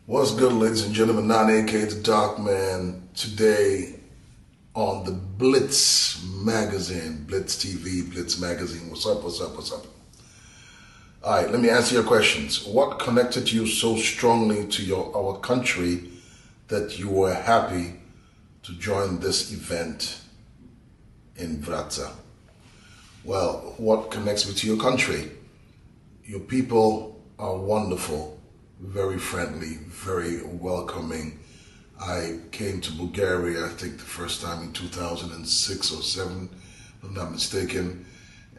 What's good, ladies and gentlemen? Nana, aka the Dark Man. Today on the Blitz magazine, Blitz TV, Blitz magazine. What's up? What's up? What's up? All right, let me answer your questions. What connected you so strongly to our country that you were happy to join this event in Wrocław? Well, what connects me to your country? Your people are wonderful, very friendly, very welcoming. I came to Bulgaria, I think the first time in 2006 or 7, if I'm not mistaken,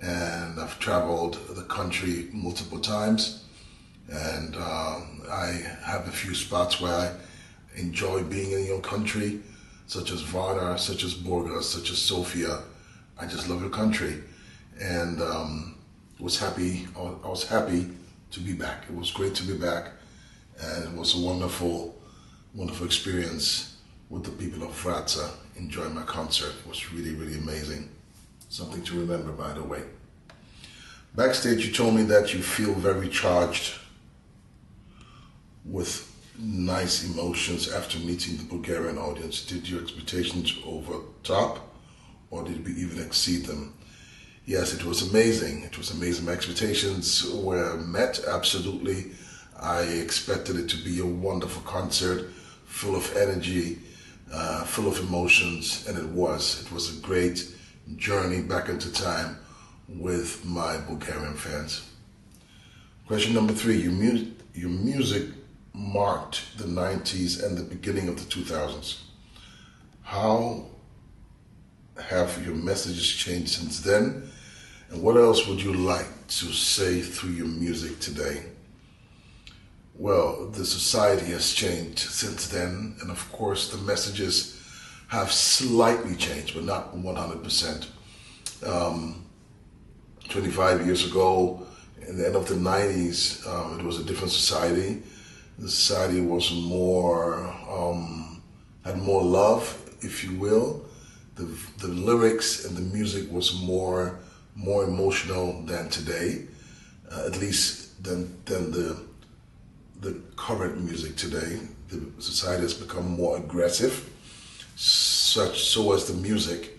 and I've traveled the country multiple times, and I have a few spots where I enjoy being in your country, such as Varna, such as Burgas, such as Sofia. I just love your country, and I was happy to be back. It was great to be back, and it was a wonderful experience with the people of Wrocław, enjoying my concert. It was really, really amazing. Something to remember, by the way. Backstage, you told me that you feel very charged with nice emotions after meeting the Bulgarian audience. Did your expectations overtop, or did we even exceed them? Yes, it was amazing. It was amazing. My expectations were met, absolutely. I expected it to be a wonderful concert, full of energy, full of emotions, and it was. It was a great journey back into time with my Bulgarian fans. Question number 3, your music marked the 90s and the beginning of the 2000s. How have your messages changed since then? And what else would you like to say through your music today? Well, the society has changed since then, and of course the messages have slightly changed, but not 100%. 25 years ago, in the end of the 90s, it was a different society. The society was had more love, if you will. The lyrics and the music was more emotional than today, at least than the current music today. The society has become more aggressive, so as the music.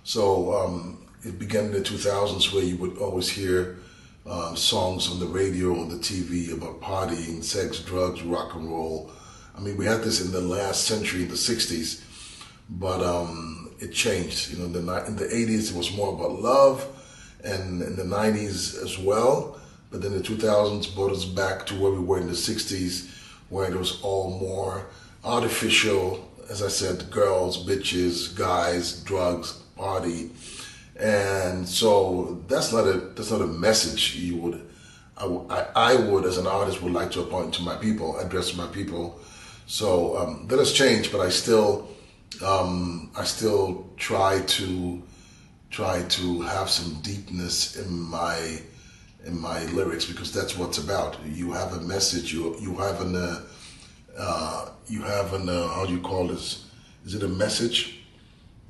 So it began in the 2000s, where you would always hear songs on the radio, on the TV about partying, sex, drugs, rock and roll. I mean, we had this in the last century, in the 60s, but it changed. You know, in the 80s it was more about love, and in the 90s as well. But then the 2000s brought us back to where we were in the 60s, where it was all more artificial. As I said, girls, bitches, guys, drugs, party. And so that's not a message I would, as an artist, would like to appoint to my people, address my people. So that has changed, but I still try to have some deepness in my lyrics, because that's what it's about. You have a message. You have an how do you call this? Is it a message?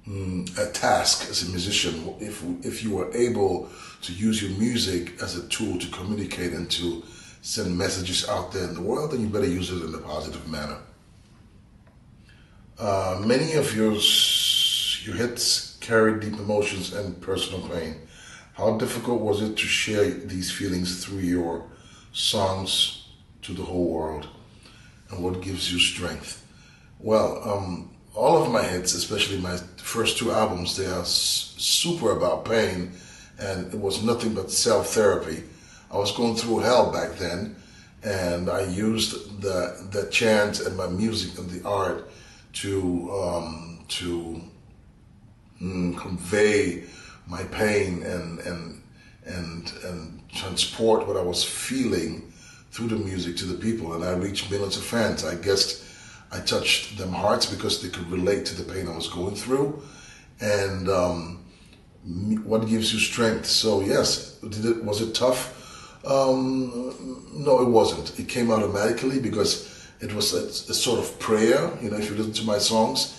A task as a musician. If you were able to use your music as a tool to communicate and to send messages out there in the world, then you better use it in a positive manner. Many of your hits carry deep emotions and personal pain. How difficult was it to share these feelings through your songs to the whole world? And what gives you strength? Well, all of my hits, especially my first 2 albums, they are super about pain, and it was nothing but self-therapy. I was going through hell back then, and I used the chant and my music and the art to convey my pain and transport what I was feeling through the music to the people, and I reached millions of fans. I guess I touched them hearts because they could relate to the pain I was going through. And what gives you strength? So yes, was it tough? No, it wasn't. It came automatically because it was a sort of prayer. You know, if you listen to my songs,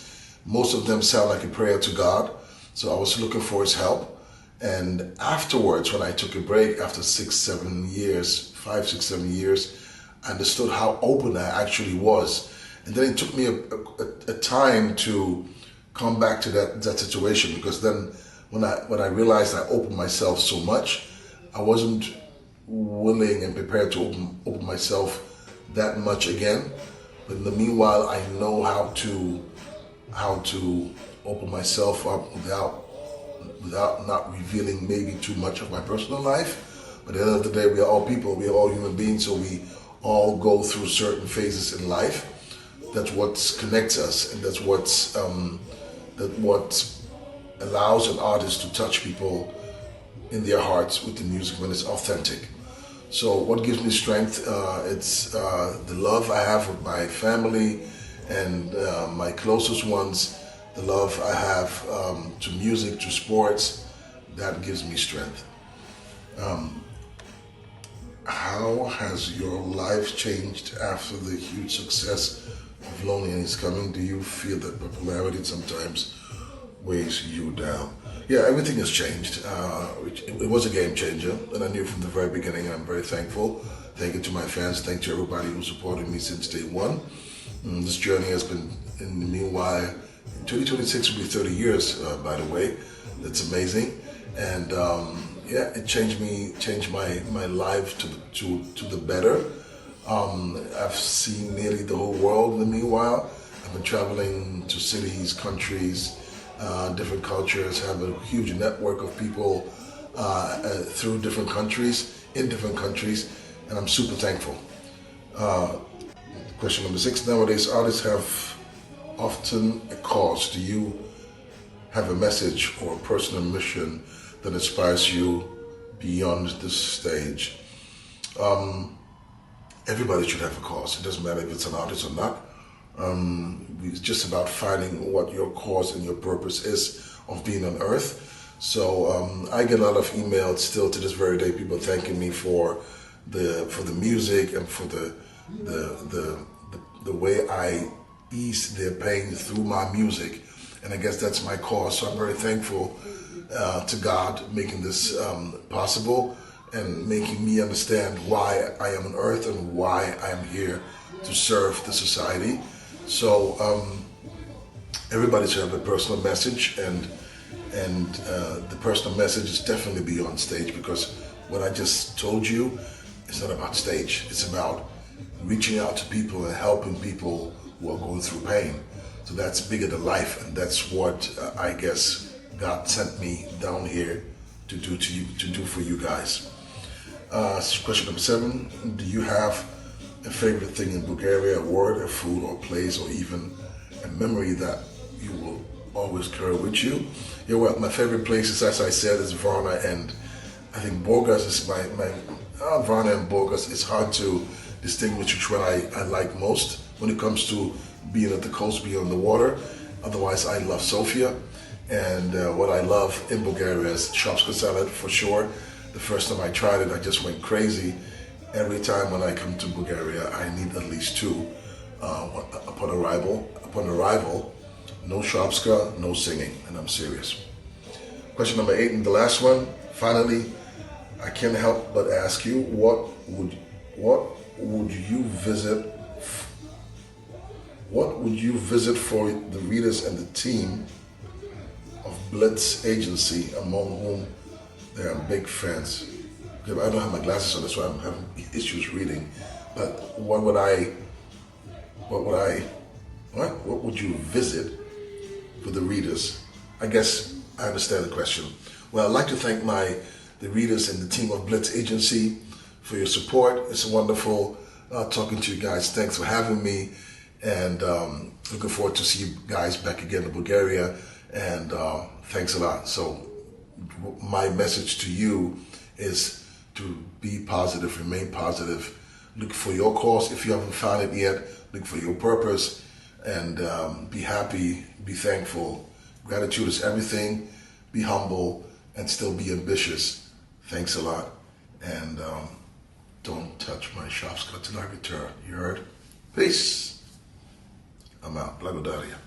most of them sound like a prayer to God. So I was looking for his help. And afterwards, when I took a break after 5, 6, 7 years, I understood how open I actually was. And then it took me a time to come back to that situation, because then when I realized I opened myself so much, I wasn't willing and prepared to open myself that much again. But in the meanwhile, I know how to open myself up without not revealing maybe too much of my personal life. But at the end of the day, we are all people, we are all human beings, so we all go through certain phases in life. That's what connects us, and that's what allows an artist to touch people in their hearts with the music when it's authentic. So what gives me strength? It's the love I have with my family and my closest ones, the love I have to music, to sports. That gives me strength. How has your life changed after the huge success of Loneliness Coming? Do you feel that popularity sometimes weighs you down? Yeah, everything has changed. It was a game changer, and I knew from the very beginning. I'm very thankful. Thank you to my fans. Thank you to everybody who supported me since day one. This journey has been, in the meanwhile, 2026 will be 30 years, by the way. That's amazing. And yeah, it changed my life to the better. I've seen nearly the whole world in the meanwhile. I've been traveling to cities, countries, different cultures, have a huge network of people through different countries, in different countries, and I'm super thankful. Question number 6, nowadays artists have often a cause. Do you have a message or a personal mission that inspires you beyond this stage? Everybody should have a cause. It doesn't matter if it's an artist or not. It's just about finding what your cause and your purpose is of being on earth. So I get a lot of emails still to this very day, people thanking me for the music and for the way I ease their pain through my music. And I guess that's my cause. So I'm very thankful to God making this possible and making me understand why I am on earth and why I am here to serve the society. So everybody should have a personal message, and the personal message is definitely beyond stage, because what I just told you is not about stage. It's about reaching out to people and helping people who are going through pain. So that's bigger than life, and that's what I guess God sent me down here to do for you guys. Question number 7, do you have a favorite thing in Bulgaria, a word, a food, or place, or even a memory that you will always carry with you? Yeah, well, my favorite places, as I said, is Varna, and I think Burgas is my Varna and Burgas. It's hard to distinguish which one I like most when it comes to being at the coast, being on the water. Otherwise, I love Sofia, and what I love in Bulgaria is shopski salad for sure. The first time I tried it, I just went crazy. Every time when I come to Bulgaria, I need at least 2 upon arrival. Upon arrival, no shopska, no singing, and I'm serious. Question number 8, and the last one. Finally, I can't help but ask you, what would you visit for the readers and the team of Blitz agency, among whom there are big fans? I don't have my glasses on, that's why I'm having issues reading. But what would you visit for the readers? I guess I understand the question. Well, I'd like to thank the readers and the team of Blitz agency for your support. It's wonderful talking to you guys. Thanks for having me, and looking forward to see you guys back again in Bulgaria. And thanks a lot. So my message to you is to be positive, remain positive, look for your cause. If you haven't found it yet, look for your purpose, and be happy, be thankful. Gratitude is everything. Be humble and still be ambitious. Thanks a lot, and don't touch my shopski till I return. You heard? Peace. I'm out. Благодария.